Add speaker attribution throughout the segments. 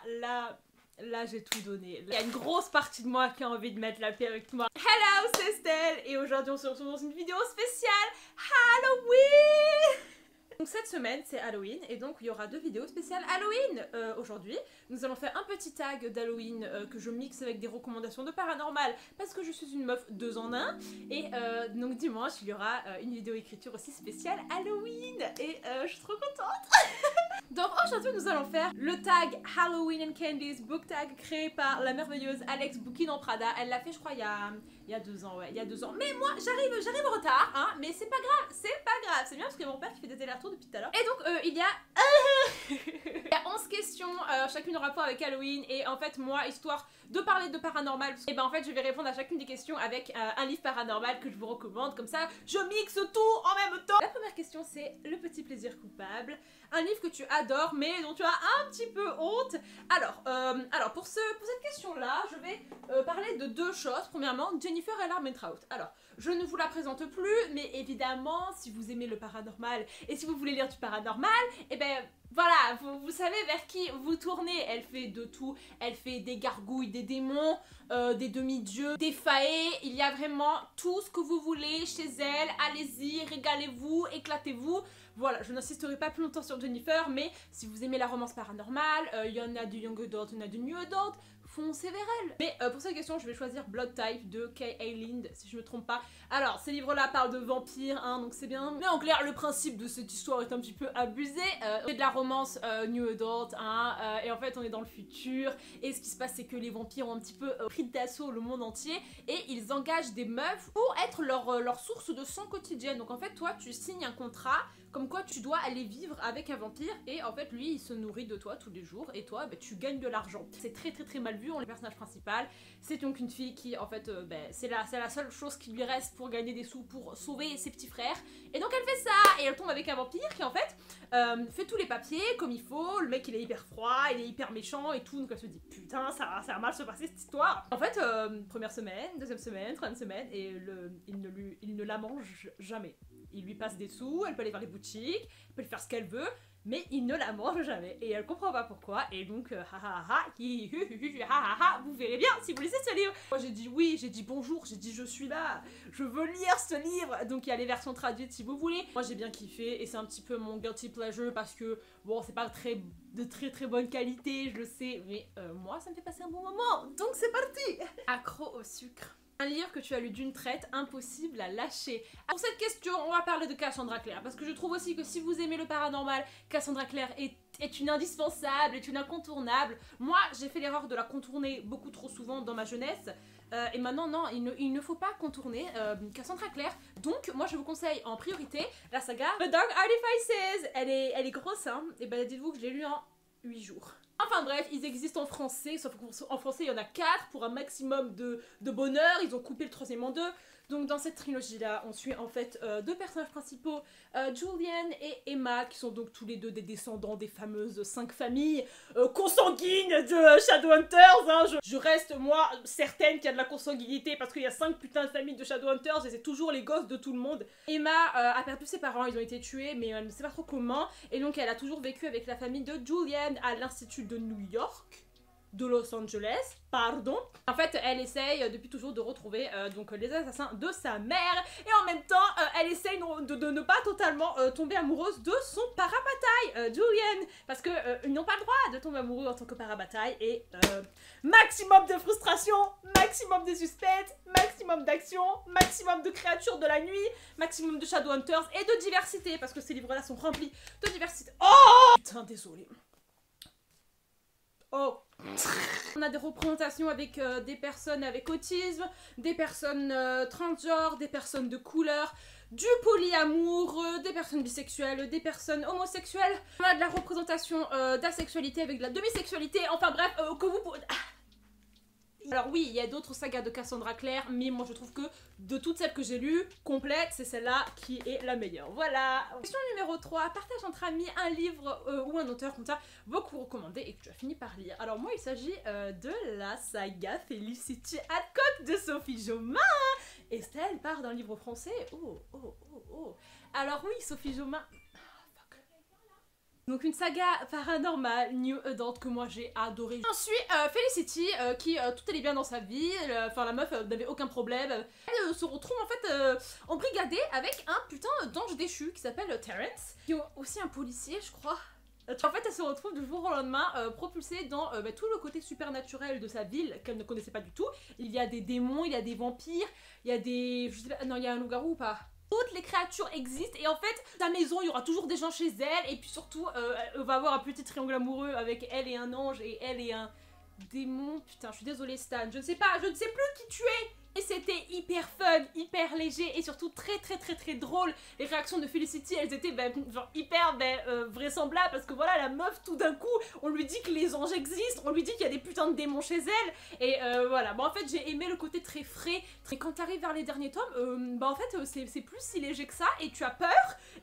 Speaker 1: là j'ai tout donné. Il y a une grosse partie de moi qui a envie de mettre la paix avec moi. Hello, c'est Estelle et aujourd'hui on se retrouve dans une vidéo spéciale Halloween. Donc cette semaine c'est Halloween et donc il y aura deux vidéos spéciales Halloween aujourd'hui. Nous allons faire un petit tag d'Halloween que je mixe avec des recommandations de paranormal parce que je suis une meuf 2 en 1. Et donc dimanche il y aura une vidéo écriture aussi spéciale Halloween et je suis trop contente. Donc aujourd'hui nous allons faire le tag Halloween and Candies book tag créé par la merveilleuse Alex Bookin en Prada. Elle l'a fait je crois il y a 2 ans, ouais, il y a 2 ans. Mais moi j'arrive en retard, hein, mais c'est pas grave, c'est pas grave. C'est bien parce que mon père qui fait des allers-retours depuis tout à l'heure. Et donc il y a 11 questions, chacune en rapport avec Halloween. Et en fait moi, histoire de parler de paranormal, et ben en fait je vais répondre à chacune des questions avec un livre paranormal que je vous recommande. Comme ça je mixe tout en même temps. La première question c'est le petit plaisir coupable. Un livre que tu adores mais dont tu as un petit peu honte. Alors pour cette question là je vais parler de deux choses. Premièrement Jennifer Armentrout. Alors je ne vous la présente plus, mais évidemment si vous aimez le paranormal et si vous voulez lire du paranormal, et ben voilà, vous savez vers qui vous tournez. Elle fait de tout, elle fait des gargouilles, des démons, des demi-dieux, des faées. Il y a vraiment tout ce que vous voulez chez elle. Allez-y, régalez-vous, éclatez-vous. Voilà, je n'insisterai pas plus longtemps sur Jennifer, mais si vous aimez la romance paranormale, il y en a du young adult, il y en a du new adult, foncez vers elle. Mais pour cette question, je vais choisir Blood Type de Kay Lind, si je me trompe pas. Alors, ces livres-là parlent de vampires, hein, donc c'est bien. Mais en clair, le principe de cette histoire est un petit peu abusé. C'est de la romance new adult, hein, et en fait, on est dans le futur. Et ce qui se passe, c'est que les vampires ont un petit peu pris d'assaut le monde entier, et ils engagent des meufs pour être leur source de sang quotidienne. Donc en fait, toi, tu signes un contrat comme quoi tu dois aller vivre avec un vampire et en fait lui il se nourrit de toi tous les jours et toi bah, tu gagnes de l'argent. C'est très très très mal vu. Le personnage principal c'est donc une fille qui en fait c'est la seule chose qui lui reste pour gagner des sous pour sauver ses petits frères et donc elle fait ça et elle tombe avec un vampire qui en fait fait tous les papiers comme il faut. Le mec il est hyper froid, il est hyper méchant et tout, donc elle se dit putain ça va mal se passer cette histoire. En fait première semaine, deuxième semaine, troisième semaine et il ne la mange jamais. Il lui passe des sous, elle peut aller vers les boutiques, elle peut lui faire ce qu'elle veut, mais il ne la mange jamais. Et elle comprend pas pourquoi, et donc, vous verrez bien si vous lisez ce livre. Moi j'ai dit oui, j'ai dit bonjour, j'ai dit je suis là, je veux lire ce livre. Donc il y a les versions traduites si vous voulez. Moi j'ai bien kiffé, et c'est un petit peu mon guilty pleasure, parce que, bon, c'est pas de très bonne qualité, je le sais, mais moi ça me fait passer un bon moment, donc c'est parti. Accro au sucre. Un livre que tu as lu d'une traite, impossible à lâcher. Pour cette question, on va parler de Cassandra Clare, parce que je trouve aussi que si vous aimez le paranormal, Cassandra Clare est une indispensable, est une incontournable. Moi, j'ai fait l'erreur de la contourner beaucoup trop souvent dans ma jeunesse, et maintenant, non, il ne faut pas contourner Cassandra Clare. Donc, moi, je vous conseille en priorité la saga The Dark Artifices. Elle est grosse, hein, et ben dites-vous que je l'ai lu en 8 jours. Enfin bref, ils existent en français, sauf qu'en français il y en a 4 pour un maximum de bonheur. Ils ont coupé le 3e en 2. Donc dans cette trilogie-là, on suit en fait deux personnages principaux, Julian et Emma, qui sont donc tous les deux des descendants des fameuses 5 familles consanguines de Shadowhunters. Hein. Je reste, moi, certaine qu'il y a de la consanguinité, parce qu'il y a 5 putains de familles de Shadowhunters, et c'est toujours les gosses de tout le monde. Emma a perdu ses parents, ils ont été tués, mais elle ne sait pas trop comment, et donc elle a toujours vécu avec la famille de Julian à l'Institut de New York. De Los Angeles, pardon. En fait, elle essaye depuis toujours de retrouver donc les assassins de sa mère, et en même temps, elle essaye de ne pas totalement tomber amoureuse de son parabataille, Julian, parce que ils n'ont pas le droit de tomber amoureux en tant que parabataille, et maximum de frustration, maximum de suspense, maximum d'action, maximum de créatures de la nuit, maximum de Shadowhunters et de diversité, parce que ces livres-là sont remplis de diversité. Oh putain, désolé. Oh. On a des représentations avec des personnes avec autisme, des personnes transgenres, des personnes de couleur, du polyamour, des personnes bisexuelles, des personnes homosexuelles. On a de la représentation d'asexualité avec de la demisexualité, enfin bref, que vous pourrez... Alors oui, il y a d'autres sagas de Cassandra Clare, mais moi je trouve que de toutes celles que j'ai lues, complète, c'est celle-là qui est la meilleure. Voilà. Question numéro 3. Partage entre amis un livre ou un auteur qu'on t'a beaucoup recommandé et que tu as fini par lire. Alors moi il s'agit de la saga Felicity Hadcock de Sophie Jomain. Estelle part d'un livre français. Oh. Alors oui, Sophie Jomain... Donc une saga paranormale, New Adult, que moi j'ai adoré. Ensuite, Felicity, qui tout allait bien dans sa vie, enfin la meuf n'avait aucun problème. Elle se retrouve en fait embrigadée avec un putain d'ange déchu qui s'appelle Terrence, qui est aussi un policier je crois. En fait, elle se retrouve du jour au lendemain propulsée dans tout le côté supernaturel de sa ville qu'elle ne connaissait pas du tout. Il y a des démons, il y a des vampires, il y a des... je sais pas, non, il y a un loup-garou ou pas? Toutes les créatures existent et en fait, sa maison, il y aura toujours des gens chez elle et puis surtout, elle va avoir un petit triangle amoureux avec elle et un ange et elle et un démon. Putain, je suis désolée Stan, je ne sais pas, je ne sais plus qui tu es. Et c'était hyper fun, hyper léger et surtout très drôle. Les réactions de Felicity, elles étaient genre hyper vraisemblables parce que voilà, la meuf tout d'un coup, on lui dit que les anges existent, on lui dit qu'il y a des putains de démons chez elle. Et voilà, bon en fait j'ai aimé le côté très frais. Et quand t'arrives vers les derniers tomes, en fait c'est plus si léger que ça et tu as peur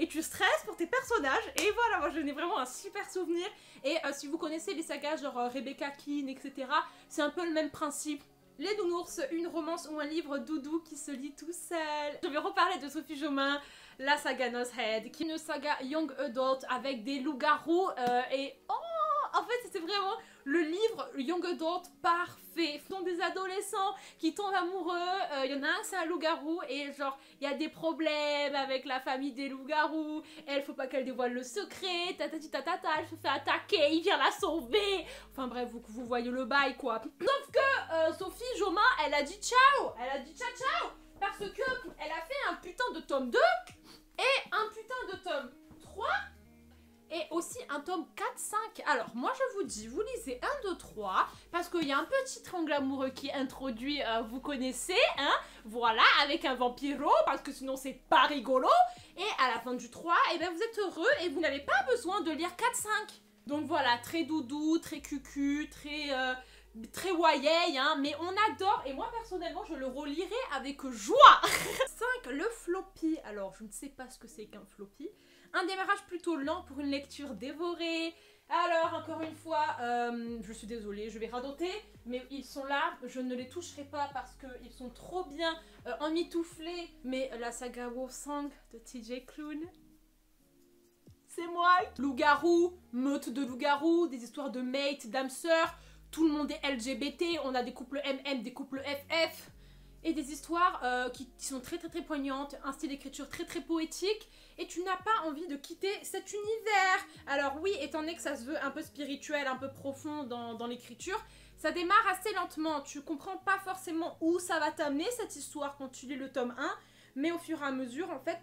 Speaker 1: et tu stresses pour tes personnages. Et voilà, moi j'en ai vraiment un super souvenir. Et si vous connaissez les sagas genre Rebecca Keane, etc., c'est un peu le même principe. Les Nounours, une romance ou un livre doudou qui se lit tout seul. Je vais reparler de Sophie Jomain, la saga Noshead, qui est une saga young adult avec des loups-garous et oh, en fait c'était vraiment le livre young adult parfait. Ce sont des adolescents qui tombent amoureux, il y en a un c'est un loup-garou et genre il y a des problèmes avec la famille des loups-garous, elle faut pas qu'elle dévoile le secret, elle se fait attaquer, il vient la sauver, enfin bref vous voyez le bail quoi. Sauf que Sophie Jomain elle a dit ciao, parce que elle a fait un putain de tome 2 et un putain de tome 3 et aussi un tome 4-5. Alors moi je vous dis, vous lisez 1, 2, 3 parce qu'il y a un petit triangle amoureux qui est introduit, vous connaissez, hein, voilà, avec un vampiro parce que sinon c'est pas rigolo. Et à la fin du 3, et ben vous êtes heureux et vous n'avez pas besoin de lire 4-5. Donc voilà, très doudou, très cucu, très YA, hein, mais on adore et moi personnellement je le relirai avec joie. 5, le floppy. Alors je ne sais pas ce que c'est qu'un floppy. Un démarrage plutôt lent pour une lecture dévorée. Alors encore une fois, je suis désolée, je vais radoter, mais ils sont là, je ne les toucherai pas parce qu'ils sont trop bien emmitouflés. Mais la saga Wolfsong de TJ Klune, c'est moi. Loup-garou, meute de loup-garou, des histoires de mates, d'âmes sœurs, tout le monde est LGBT, on a des couples MM, des couples FF, et des histoires qui sont très poignantes, un style d'écriture très poétique, et tu n'as pas envie de quitter cet univers. Alors oui, étant donné que ça se veut un peu spirituel, un peu profond dans l'écriture, ça démarre assez lentement, tu comprends pas forcément où ça va t'amener cette histoire quand tu lis le tome 1, mais au fur et à mesure, en fait,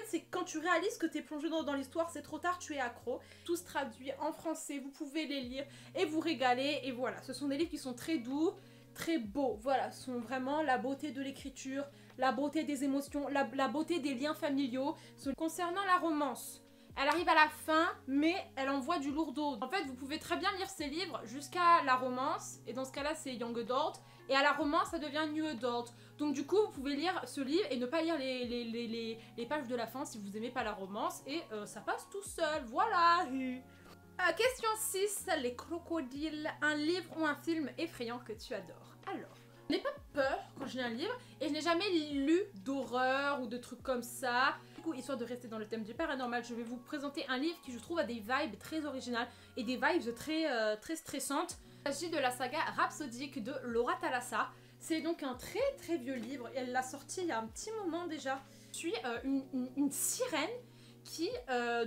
Speaker 1: c'est quand tu réalises que t'es plongé dans l'histoire, c'est trop tard, tu es accro. Tout se traduit en français, vous pouvez les lire et vous régaler, et voilà, ce sont des livres qui sont très doux, très beaux, voilà, ce sont vraiment la beauté de l'écriture, la beauté des émotions, la beauté des liens familiaux. Concernant la romance, elle arrive à la fin, mais elle envoie du lourdeau. En fait, vous pouvez très bien lire ces livres jusqu'à la romance, et dans ce cas-là, c'est Young Adult, et à la romance, ça devient New Adult. Donc du coup, vous pouvez lire ce livre et ne pas lire les pages de la fin si vous aimez pas la romance, et ça passe tout seul, voilà. Question 6, les crocodiles, un livre ou un film effrayant que tu adores. Alors, je n'ai pas peur quand je lis un livre, et je n'ai jamais lu d'horreur ou de trucs comme ça. Du coup, histoire de rester dans le thème du paranormal, je vais vous présenter un livre qui je trouve a des vibes très originales et des vibes très stressantes. Il s'agit de la saga rhapsodique de Laura Thalassa. C'est donc un très vieux livre, et elle l'a sorti il y a un petit moment déjà. Je suis une sirène qui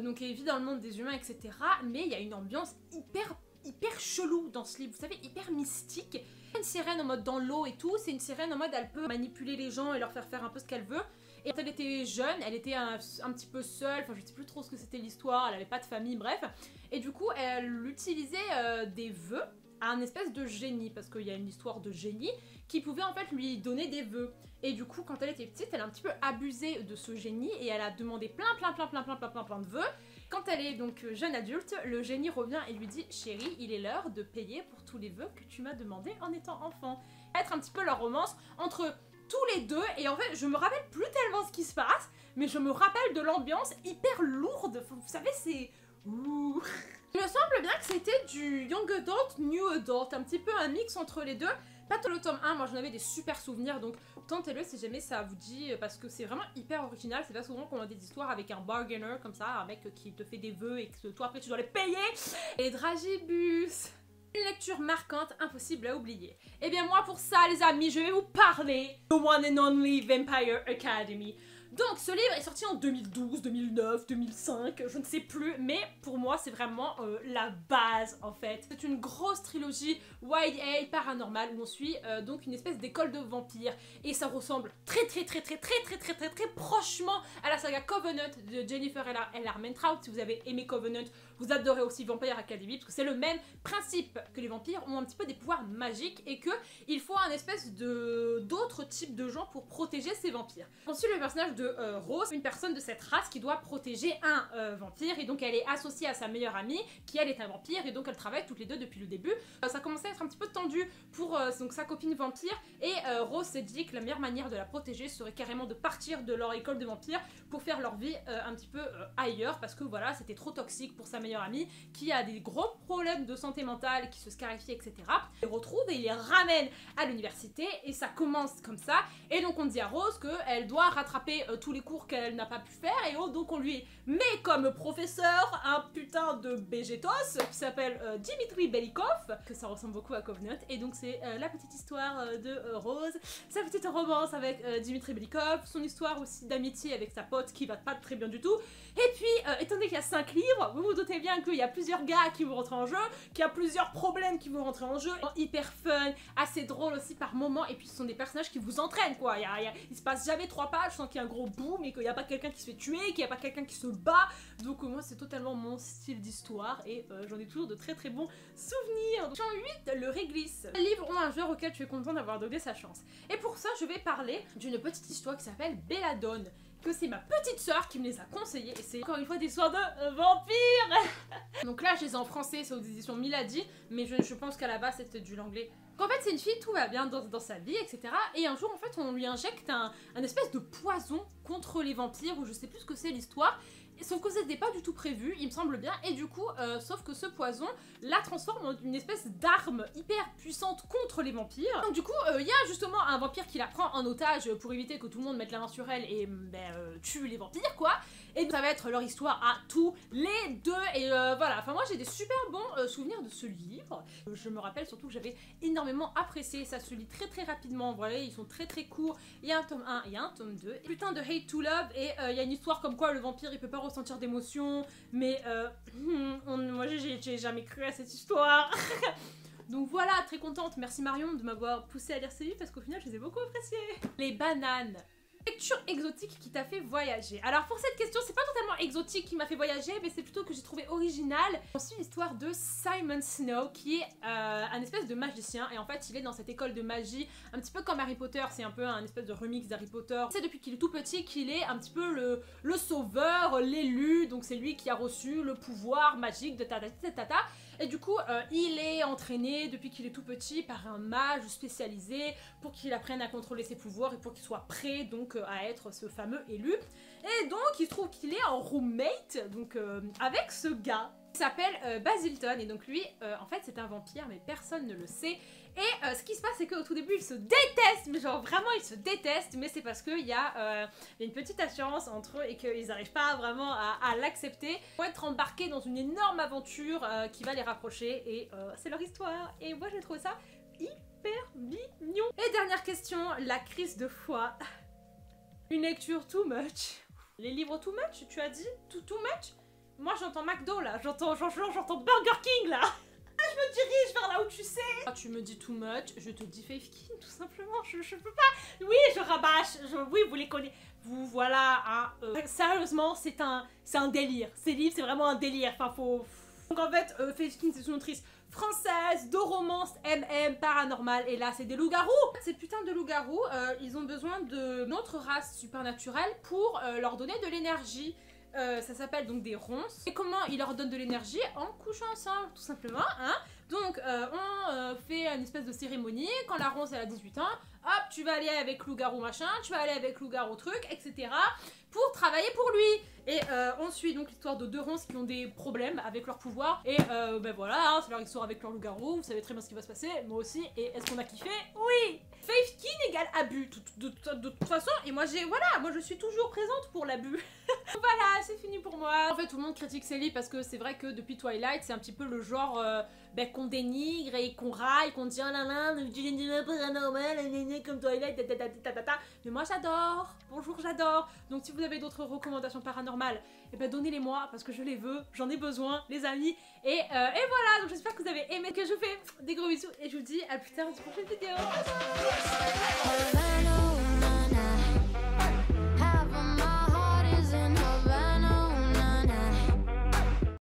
Speaker 1: donc vit dans le monde des humains, etc. Mais il y a une ambiance hyper chelou dans ce livre, vous savez, hyper mystique. Une sirène en mode dans l'eau et tout, c'est une sirène en mode elle peut manipuler les gens et leur faire un peu ce qu'elle veut. Et quand elle était jeune, elle était un petit peu seule, enfin je sais plus trop ce que c'était l'histoire, elle avait pas de famille, bref. Et du coup, elle utilisait des vœux à un espèce de génie, parce qu'il y a une histoire de génie qui pouvait en fait lui donner des vœux. Et du coup, quand elle était petite, elle a un petit peu abusé de ce génie et elle a demandé plein de vœux. Quand elle est donc jeune adulte, le génie revient et lui dit « Chérie, il est l'heure de payer pour tous les vœux que tu m'as demandé en étant enfant. » Être un petit peu leur romance entre tous les deux, et en fait, je me rappelle plus tellement ce qui se passe, mais je me rappelle de l'ambiance hyper lourde, vous savez, c'est... Ouh. Il me semble bien que c'était du Young Adult, New Adult, un petit peu un mix entre les deux. Pas tout le tome 1, moi j'en avais des super souvenirs, donc tentez-le si jamais ça vous dit, parce que c'est vraiment hyper original. C'est pas souvent qu'on a des histoires avec un bargainer comme ça, un mec qui te fait des vœux et que toi après tu dois les payer. Et Dragibus, une lecture marquante, impossible à oublier. Et bien moi pour ça les amis, je vais vous parler de One and Only Vampire Academy. Donc ce livre est sorti en 2012, 2009, 2005, je ne sais plus, mais pour moi c'est vraiment la base en fait. C'est une grosse trilogie YA paranormale où on suit donc une espèce d'école de vampires et ça ressemble très prochement à la saga Covenant de Jennifer L. Armentrout. Si vous avez aimé Covenant, vous adorez aussi Vampire Academy parce que c'est le même principe, que les vampires ont un petit peu des pouvoirs magiques et que il faut un espèce d'autres types de gens pour protéger ces vampires. On suit le personnage de Rose, une personne de cette race qui doit protéger un vampire et donc elle est associée à sa meilleure amie qui elle est un vampire et donc elles travaillent toutes les deux depuis le début. Ça commençait à être un petit peu tendu pour donc sa copine vampire et Rose s'est dit que la meilleure manière de la protéger serait carrément de partir de leur école de vampires pour faire leur vie un petit peu ailleurs parce que voilà c'était trop toxique pour sa meilleure amie qui a des gros problèmes de santé mentale, qui se scarifie etc. Il les retrouve et il les ramène à l'université et ça commence comme ça et donc on dit à Rose qu'elle doit rattraper tous les cours qu'elle n'a pas pu faire et donc on lui met comme professeur un putain de Bégetos qui s'appelle Dimitri Belikov, que ça ressemble beaucoup à Covenant et donc c'est la petite histoire de Rose, sa petite romance avec Dimitri Belikov, son histoire aussi d'amitié avec sa pote qui va pas très bien du tout et puis étant donné qu'il y a 5 livres, vous vous doutez bien qu'il y a plusieurs gars qui vont rentrer en jeu, qu'il y a plusieurs problèmes qui vont rentrer en jeu, hyper fun, assez drôle aussi par moments et puis ce sont des personnages qui vous entraînent quoi, il se passe jamais 3 pages sans qu'il y ait un gros boom et qu'il n'y a pas quelqu'un qui se fait tuer, qu'il n'y a pas quelqu'un qui se bat, donc moi c'est totalement mon style d'histoire et j'en ai toujours de très bons souvenirs. Champ 8, le réglisse. Les livres ont un joueur auquel tu es content d'avoir donné sa chance. Et pour ça je vais parler d'une petite histoire qui s'appelle Belladone, que c'est ma petite sœur qui me les a conseillées et c'est encore une fois des histoires de vampires. Donc là je les ai en français, c'est aux éditions Milady, mais je pense qu'à la base c'était du l'anglais. En fait c'est une fille, tout va bien dans sa vie etc. Et un jour en fait on lui injecte un espèce de poison contre les vampires ou je sais plus ce que c'est l'histoire. Sauf que c'était pas du tout prévu, il me semble bien, et du coup, sauf que ce poison la transforme en une espèce d'arme hyper puissante contre les vampires. Donc du coup, il y a justement un vampire qui la prend en otage pour éviter que tout le monde mette la main sur elle et tue les vampires, quoi. Et ça va être leur histoire à tous les deux, et voilà. Enfin moi j'ai des super bons souvenirs de ce livre. Je me rappelle surtout que j'avais énormément apprécié, ça se lit très rapidement, voilà, ils sont très courts. Il y a un tome 1 et il y a un tome 2. Putain de Hate to Love, et il y a une histoire comme quoi le vampire il peut pas ressentir d'émotions, mais moi j'ai jamais cru à cette histoire. Donc voilà, très contente, merci Marion de m'avoir poussé à lire ces livres parce qu'au final je les ai beaucoup appréciés. Les bananes. Lecture exotique qui t'a fait voyager. Alors pour cette question, c'est pas totalement exotique qui m'a fait voyager, mais c'est plutôt que j'ai trouvé original. On suit l'histoire de Simon Snow qui est un espèce de magicien et en fait il est dans cette école de magie, un petit peu comme Harry Potter, c'est un peu un espèce de remix d'Harry Potter. C'est depuis qu'il est tout petit qu'il est un petit peu le sauveur, l'élu, donc c'est lui qui a reçu le pouvoir magique de tata. Et du coup, il est entraîné depuis qu'il est tout petit par un mage spécialisé pour qu'il apprenne à contrôler ses pouvoirs et pour qu'il soit prêt donc à être ce fameux élu. Et donc, il se trouve qu'il est en roommate donc avec ce gars qui s'appelle Basilton. Et donc lui, en fait, c'est un vampire, mais personne ne le sait. Et ce qui se passe, c'est qu'au tout début, ils se détestent, mais genre vraiment, ils se détestent, mais c'est parce qu'il y a une petite assurance entre eux et qu'ils n'arrivent pas vraiment à l'accepter. Ils vont être embarqués dans une énorme aventure qui va les rapprocher, et c'est leur histoire. Et moi, j'ai trouvé ça hyper mignon. Et dernière question, la crise de foi. Une lecture too much. Les livres too much, tu as dit too much? Moi, j'entends McDo, là. J'entends Burger King, là. Je me dirige vers là où tu sais. Quand tu me dis too much, je te dis Faith King, tout simplement. Je peux pas. Oui, je rabâche. Oui, vous les connaissez. Vous, voilà. Hein, sérieusement, c'est un délire. Ces livres, c'est vraiment un délire. Enfin, faut... Donc en fait, Faith King, c'est une autrice française, de romance, paranormal, et là c'est des loups-garous. Ces putains de loups-garous, ils ont besoin d'une autre race supernaturelle pour leur donner de l'énergie. Ça s'appelle donc des ronces. Et comment ils leur donnent de l'énergie? En couchant ensemble, tout simplement, hein. Donc on fait une espèce de cérémonie, quand la ronce elle a 18 ans, hop, tu vas aller avec loup-garou machin, tu vas aller avec loup-garou truc, etc. pour travailler pour lui. Et on suit donc l'histoire de deux ronces qui ont des problèmes avec leur pouvoir. Et ben voilà, hein, c'est leur histoire avec leur loup-garou, vous savez très bien ce qui va se passer, moi aussi. Et est-ce qu'on a kiffé? Oui. Faith Kin égale abus, de toute façon. Et moi moi je suis toujours présente pour l'abus. Voilà, c'est fini pour moi. En fait, tout le monde critique Célie parce que c'est vrai que depuis Twilight, c'est un petit peu le genre qu'on dénigre et qu'on raille, qu'on dit oh là là, tu es paranormal, comme Twilight, mais moi j'adore. Bonjour, j'adore. Donc si vous avez d'autres recommandations paranormales, et ben donnez-les-moi parce que je les veux, j'en ai besoin, les amis. Et voilà, donc j'espère que vous avez aimé, que je vous fais des gros bisous et je vous dis à plus tard dans une prochaine vidéo.